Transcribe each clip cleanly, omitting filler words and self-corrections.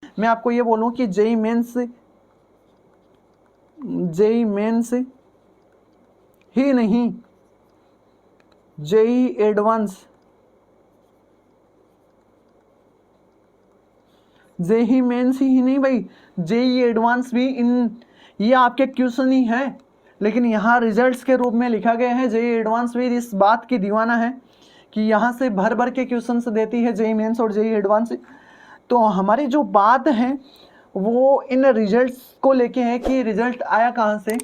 मैं आपको ये बोलूँ कि जेई मेंस ही नहीं, जेई एडवांस, जेई मेंस ही नहीं भाई, जेई एडवांस भी इन ये आपके क्वेश्चन ही हैं, लेकिन यहाँ रिजल्ट्स के रूप में लिखा गया है। जेई एडवांस भी इस बात की दीवाना है कि यहाँ से भर भर के क्वेश्चंस देती है जेई मेंस और जेई एडवांस। तो हमारी जो बात है वो इन रिजल्ट्स को लेके है कि रिजल्ट आया कहाँ से।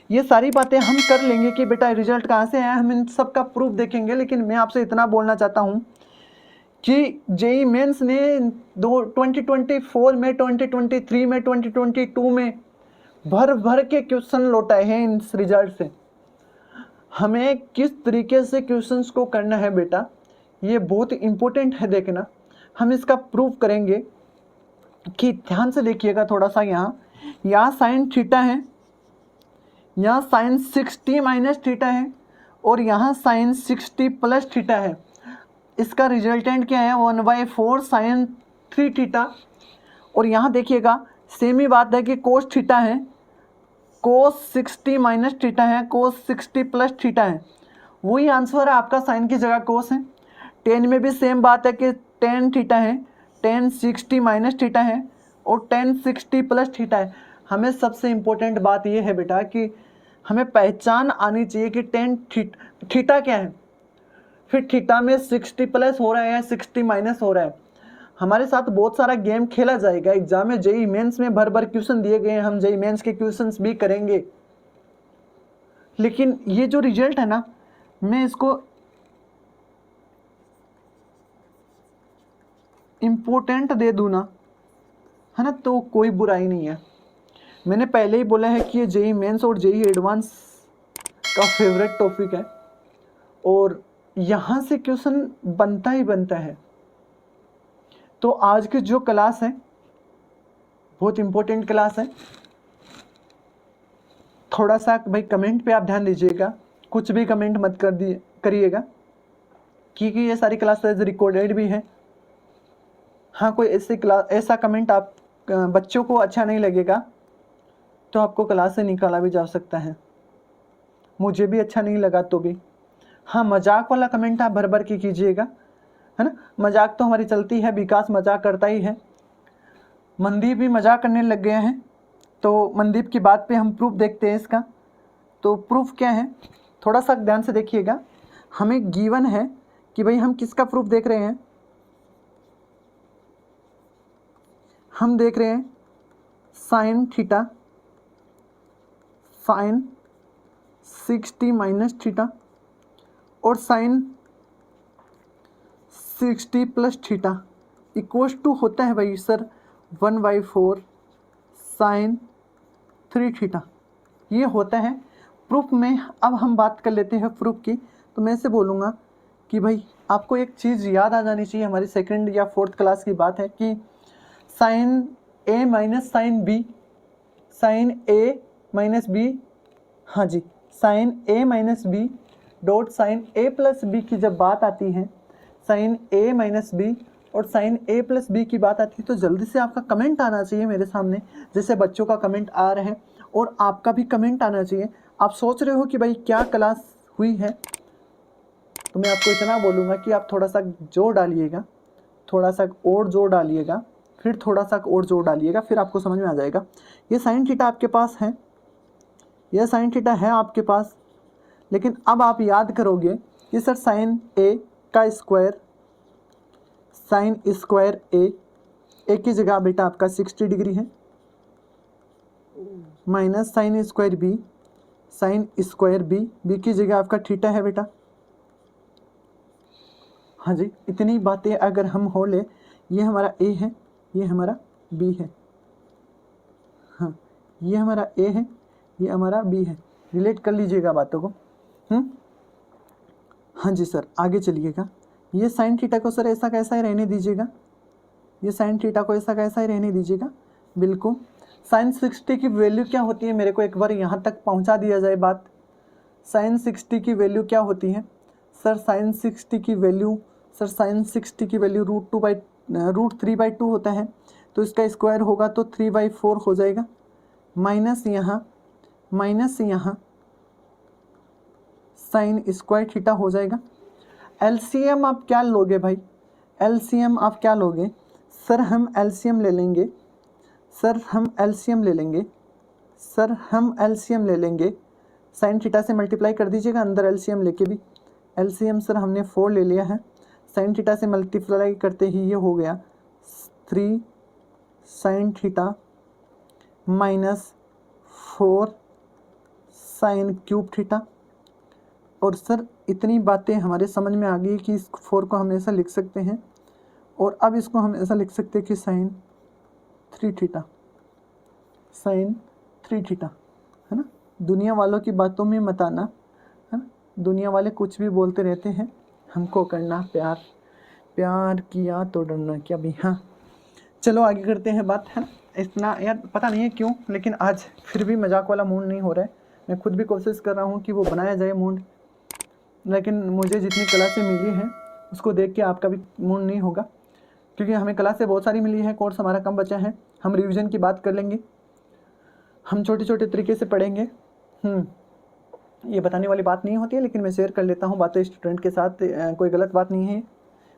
ये सारी बातें हम कर लेंगे कि बेटा रिजल्ट कहाँ से आया, हम इन सब का प्रूफ देखेंगे। लेकिन मैं आपसे इतना बोलना चाहता हूँ कि जेई मेंस ने 2024 में, 2023 में, 2022 में भर भर के क्वेश्चन लौटाए हैं इन रिजल्ट से। हमें किस तरीके से क्वेश्चंस को करना है बेटा, ये बहुत इम्पोर्टेंट है देखना। हम इसका प्रूफ करेंगे कि ध्यान से देखिएगा थोड़ा सा। यहाँ साइन थीटा है, यहाँ साइन 60 माइनस थीटा है, और यहाँ साइन 60 प्लस थीटा है। इसका रिजल्टेंट क्या है, 1/4 साइन 3 थीटा। और यहाँ देखिएगा सेम ही बात है कि कोस थीटा है, कोस 60 माइनस थीटा है, कोस 60 प्लस थीटा है। वही आंसर है आपका, साइन की जगह कोस है। टेन में भी सेम बात है कि टेन थीटा है, टेन 60 माइनस थीटा है, और टेन 60 प्लस थीटा है। हमें सबसे इम्पोर्टेंट बात यह है बेटा कि हमें पहचान आनी चाहिए कि टेन थीटा क्या है, फिर थीटा में 60 प्लस हो रहा है या 60 माइनस हो रहा है। हमारे साथ बहुत सारा गेम खेला जाएगा एग्जाम में। जेई मेंस में भर भर क्वेश्चन दिए गए हैं, हम जेई मेंस के क्वेश्चंस भी करेंगे। लेकिन ये जो रिजल्ट है ना, मैं इसको इम्पोर्टेंट दे दूँ ना, है ना, तो कोई बुराई नहीं है। मैंने पहले ही बोला है कि ये जेई मेंस और जेई एडवांस का फेवरेट टॉपिक है, और यहाँ से क्वेश्चन बनता ही बनता है। तो आज की जो क्लास है बहुत इम्पोर्टेंट क्लास है। थोड़ा सा भाई कमेंट पे आप ध्यान दीजिएगा, कुछ भी कमेंट मत करिएगा, क्योंकि ये सारी क्लासेस रिकॉर्डेड भी है। हाँ, कोई ऐसा कमेंट आप बच्चों को अच्छा नहीं लगेगा तो आपको क्लास से निकाला भी जा सकता है। मुझे भी अच्छा नहीं लगा तो भी। हाँ, मजाक वाला कमेंट आप भर भर के कीजिएगा, है ना। मजाक तो हमारी चलती है, विकास मजाक करता ही है, मनदीप भी मजाक करने लग गए हैं। तो मनदीप की बात पे हम प्रूफ देखते हैं इसका। तो प्रूफ क्या है, थोड़ा सा ध्यान से देखिएगा। हमें गिवन है कि भाई हम किसका प्रूफ देख रहे हैं, हम देख रहे हैं sine theta, sine 60 minus theta, और sine 60 plus theta equals to होता है भाई सर 1/4 साइन 3 थीटा। ये होता है प्रूफ में। अब हम बात कर लेते हैं प्रूफ की। तो मैं से बोलूँगा कि भाई आपको एक चीज़ याद आ जानी चाहिए, हमारी सेकंड या फोर्थ क्लास की बात है कि साइन ए माइनस साइन बी, साइन ए माइनस बी, हाँ जी, साइन ए माइनस बी डॉट साइन ए प्लस बी की जब बात आती है, साइन ए माइनस बी और साइन ए प्लस बी की बात आती है, तो जल्दी से आपका कमेंट आना चाहिए मेरे सामने। जैसे बच्चों का कमेंट आ रहे हैं और आपका भी कमेंट आना चाहिए। आप सोच रहे हो कि भाई क्या क्लास हुई है, तो मैं आपको इतना बोलूँगा कि आप थोड़ा सा जोर डालिएगा, थोड़ा सा और जोर डालिएगा, फिर थोड़ा सा और जोर डालिएगा, फिर आपको समझ में आ जाएगा। ये साइन थीटा आपके पास है, यह साइन थीटा है आपके पास, लेकिन अब आप याद करोगे कि सर साइन ए का स्क्वायर, साइन स्क्वायर ए की जगह बेटा आपका 60 डिग्री है, minus sine square B, sine square B की जगह आपका थीटा है बेटा। हाँ जी, इतनी बातें अगर हम हो ले, ये हमारा ए है, ये हमारा बी है, हाँ ये हमारा ए है, ये हमारा बी है। रिलेट कर लीजिएगा बातों को। हाँ जी सर, आगे चलिएगा। ये साइन थीटा को सर ऐसा कैसा ही रहने दीजिएगा, ये साइन थीटा को ऐसा कैसा ही रहने दीजिएगा, बिल्कुल। साइन 60 की वैल्यू क्या होती है, मेरे को एक बार यहाँ तक पहुँचा दिया जाए बात। साइन 60 की वैल्यू क्या होती है सर, साइन 60 की वैल्यू, सर साइन 60 की वैल्यू √3/2 होता है। तो इसका स्क्वायर होगा तो 3/4 हो जाएगा, माइनस यहाँ साइन स्क्वायर थीटा हो जाएगा। एलसीएम आप क्या लोगे भाई, एलसीएम आप क्या लोगे? सर हम एलसीएम ले लेंगे, साइन थीटा से मल्टीप्लाई कर दीजिएगा अंदर एलसीएम लेके भी। एलसीएम सर हमने 4 ले लिया है, साइन थीटा से मल्टीप्लाई करते ही ये हो गया 3 sine theta minus 4 sine cube theta. और सर इतनी बातें हमारे समझ में आ गई कि इस 4 को हम ऐसा लिख सकते हैं, और अब इसको हम ऐसा लिख सकते हैं कि साइन 3 थीटा, है ना। दुनिया वालों की बातों में मत आना, है ना, दुनिया वाले कुछ भी बोलते रहते हैं, हमको करना प्यार किया तो डरना क्या भी। हाँ चलो आगे करते हैं बात, है ना। इतना यार पता नहीं है क्यों, लेकिन आज फिर भी मजाक वाला मूड नहीं हो रहा है। मैं खुद भी कोशिश कर रहा हूँ कि वो बनाया जाए मूड, लेकिन मुझे जितनी क्लासें मिली हैं उसको देख के आपका भी मूड नहीं होगा, क्योंकि हमें क्लासें बहुत सारी मिली है, कोर्स हमारा कम बचा है। हम रिवीजन की बात कर लेंगे, हम छोटे छोटे तरीके से पढ़ेंगे। ये बताने वाली बात नहीं होती है, लेकिन मैं शेयर कर लेता हूँ बातें स्टूडेंट के साथ, कोई गलत बात नहीं है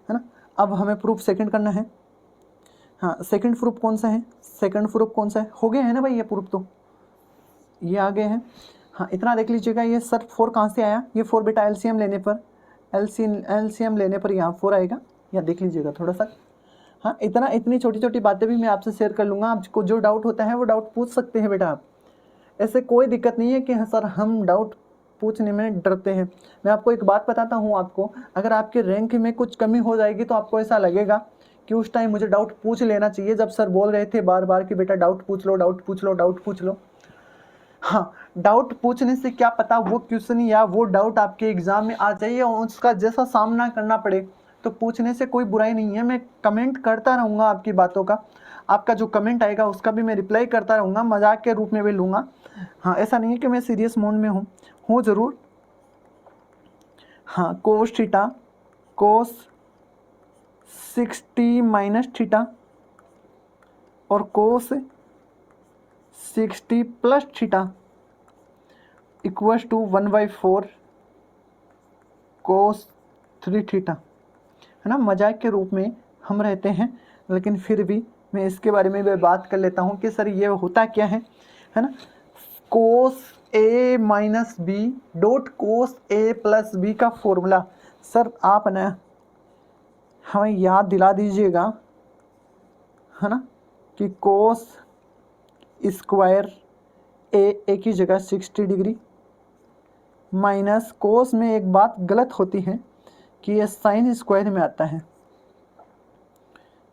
ना। अब हमें प्रूफ सेकंड करना है। हाँ सेकंड प्रूफ कौन सा है, हो गए हैं ना भाई ये प्रूफ, तो ये आ गए हैं। हाँ इतना देख लीजिएगा, ये सर 4 कहाँ से आया, ये 4 बेटा एलसीएम लेने पर यहाँ 4 आएगा, या देख लीजिएगा थोड़ा सा। हाँ इतनी छोटी छोटी बातें भी मैं आपसे शेयर कर लूँगा। आपको जो डाउट होता है वो डाउट पूछ सकते हैं बेटा आप, ऐसे कोई दिक्कत नहीं है कि हाँ सर हम डाउट पूछने में डरते हैं। मैं आपको एक बात बताता हूँ, आपको अगर आपके रैंक में कुछ कमी हो जाएगी तो आपको ऐसा लगेगा कि उस टाइम मुझे डाउट पूछ लेना चाहिए, जब सर बोल रहे थे बार बार कि बेटा डाउट पूछ लो। हाँ डाउट पूछने से क्या पता वो क्वेश्चन या वो डाउट आपके एग्जाम में आ जाए और उसका जैसा सामना करना पड़े, तो पूछने से कोई बुराई नहीं है। मैं कमेंट करता रहूँगा आपकी बातों का, आपका जो कमेंट आएगा उसका भी मैं रिप्लाई करता रहूँगा, मजाक के रूप में भी लूँगा। हाँ ऐसा नहीं है कि मैं सीरियस मोड में हूँ ज़रूर। हाँ cos theta cos 60 minus theta और cos 60 plus theta equals to 1/4 cos 3 theta, है ना। मजाक के रूप में हम रहते हैं, लेकिन फिर भी मैं इसके बारे में भी बात कर लेता हूँ कि सर ये होता क्या है ना। कोस ए माइनस बी डॉट कोस ए प्लस बी का फॉर्मूला सर आप ना हमें याद दिला दीजिएगा, है ना, कि कोस स्क्वायर ए की जगह 60 डिग्री माइनस कोस में एक बात गलत होती है कि ये साइन स्क्वायर में आता है।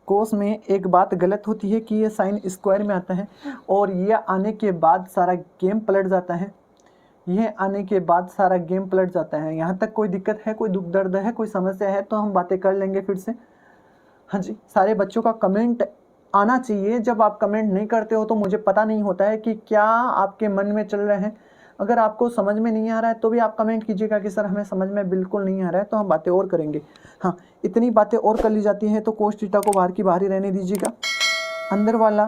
कोस में एक बात गलत होती है कि ये साइन स्क्वायर में आता है, और ये आने के बाद सारा गेम पलट जाता है। यहाँ तक कोई दिक्कत है, कोई दुख दर्द है, कोई समस्या है तो हम बातें कर लेंगे फिर से। हाँ जी सारे बच्चों का कमेंट आना चाहिए। जब आप कमेंट नहीं करते हो तो मुझे पता नहीं होता है कि क्या आपके मन में चल रहे हैं। अगर आपको समझ में नहीं आ रहा है तो भी आप कमेंट कीजिएगा कि सर हमें समझ में बिल्कुल नहीं आ रहा है, तो हम बातें और करेंगे। हाँ इतनी बातें और कर ली जाती हैं तो कोस थीटा को बाहर की बाहर ही रहने दीजिएगा। अंदर वाला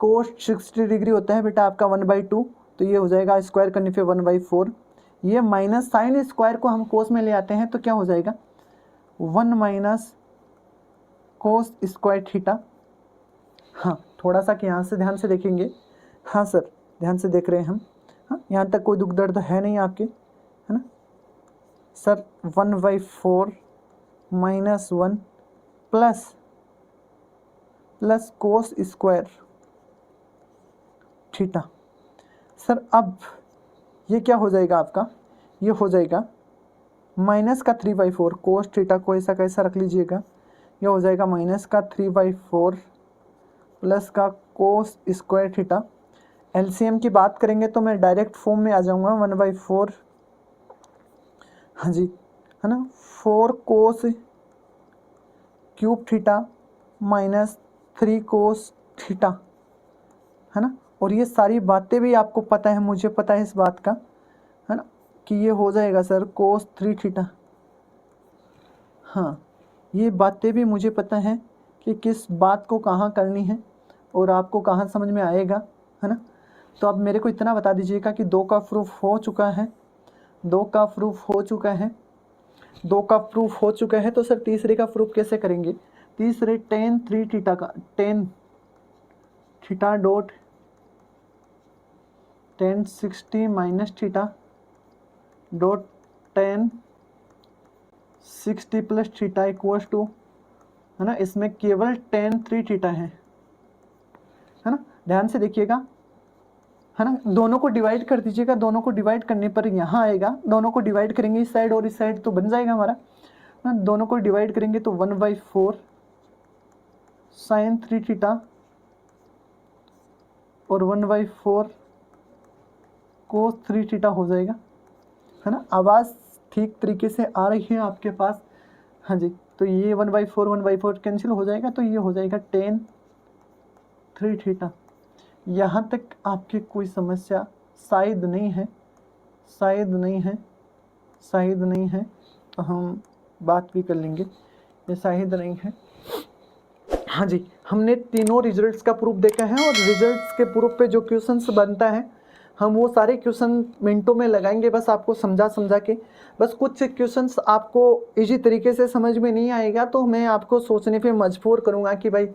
कोस 60 डिग्री होता है बेटा आपका 1/2, तो ये हो जाएगा स्क्वायर करने पे 1/4। ये माइनस साइन स्क्वायर को हम कोस में ले आते हैं तो क्या हो जाएगा 1 माइनस कोस स्क्वायर थीटा। हाँ थोड़ा सा कि यहाँ से ध्यान से देखेंगे। हाँ सर ध्यान से देख रहे हैं हम। हाँ यहाँ तक कोई दुख दर्द है नहीं आपके, है ना sir. 1/4 minus 1 plus cos square theta. Sir अब ये क्या हो जाएगा आपका, ये हो जाएगा माइनस का 3/4 कोस थीटा को ऐसा कैसा रख लीजिएगा, ये हो जाएगा माइनस का 3/4 प्लस का कोस स्क्वायर थीटा। एलसीएम की बात करेंगे तो मैं डायरेक्ट फॉर्म में आ जाऊंगा 1/4, हाँ जी, है ना, 4 cos cube theta minus 3 cos theta, है ना। और ये सारी बातें भी आपको पता है, मुझे पता है इस बात का, है ना, कि ये हो जाएगा सर कोस 3 थीटा। हाँ ये बातें भी मुझे पता है कि किस बात को कहाँ करनी है। और आपको कहाँ समझ में आएगा, है ना। तो आप मेरे को इतना बता दीजिएगा कि 2 का प्रूफ हो चुका है, 2 का प्रूफ हो चुका है, 2 का प्रूफ हो चुका है। तो सर तीसरे का प्रूफ कैसे करेंगे? तीसरे tan 3 थीटा का tan theta dot tan 60 minus theta dot tan 60 plus theta equals to, है ना, इसमें केवल tan 3 थीटा है ना। ध्यान से देखिएगा, है ना, दोनों को डिवाइड कर दीजिएगा। दोनों को डिवाइड करने पर यहाँ आएगा, दोनों को डिवाइड करेंगे इस साइड और इस साइड तो बन जाएगा हमारा, है ना। दोनों को डिवाइड करेंगे तो 1/4 sin 3 थीटा और 1/4 cos 3 थीटा हो जाएगा, है ना। आवाज़ ठीक तरीके से आ रही है आपके पास? हाँ जी। तो ये 1/4 कैंसिल हो जाएगा, तो ये हो जाएगा tan 3 थीटा। यहाँ तक आपकी कोई समस्या शायद नहीं है, शायद नहीं है, शायद नहीं है, तो हम बात भी कर लेंगे, ये शायद नहीं है। हाँ जी, हमने तीनों रिजल्ट्स का प्रूफ देखा है और रिजल्ट्स के प्रूफ पे जो क्वेश्चंस बनता है हम वो सारे क्वेश्चन मिनटों में लगाएंगे, बस आपको समझा के। बस कुछ क्वेश्चंस आपको इजी तरीके से समझ में नहीं आएगा तो मैं आपको सोचने पे मजबूर करूँगा कि भाई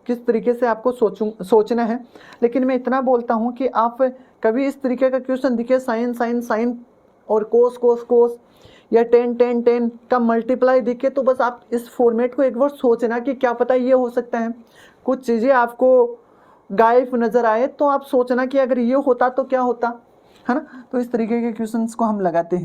किस तरीके से आपको सोचना है। लेकिन मैं इतना बोलता हूँ कि आप कभी इस तरीके का क्वेश्चन दिखे साइन साइन साइन और कोस कोस कोस या टेन का मल्टीप्लाई दिखे तो बस आप इस फॉर्मेट को एक बार सोचना कि क्या पता ये हो सकता है। कुछ चीज़ें आपको गायब नज़र आए तो आप सोचना कि अगर ये होता तो क्या होता, है ना। तो इस तरीके के क्वेश्चंस को हम लगाते हैं।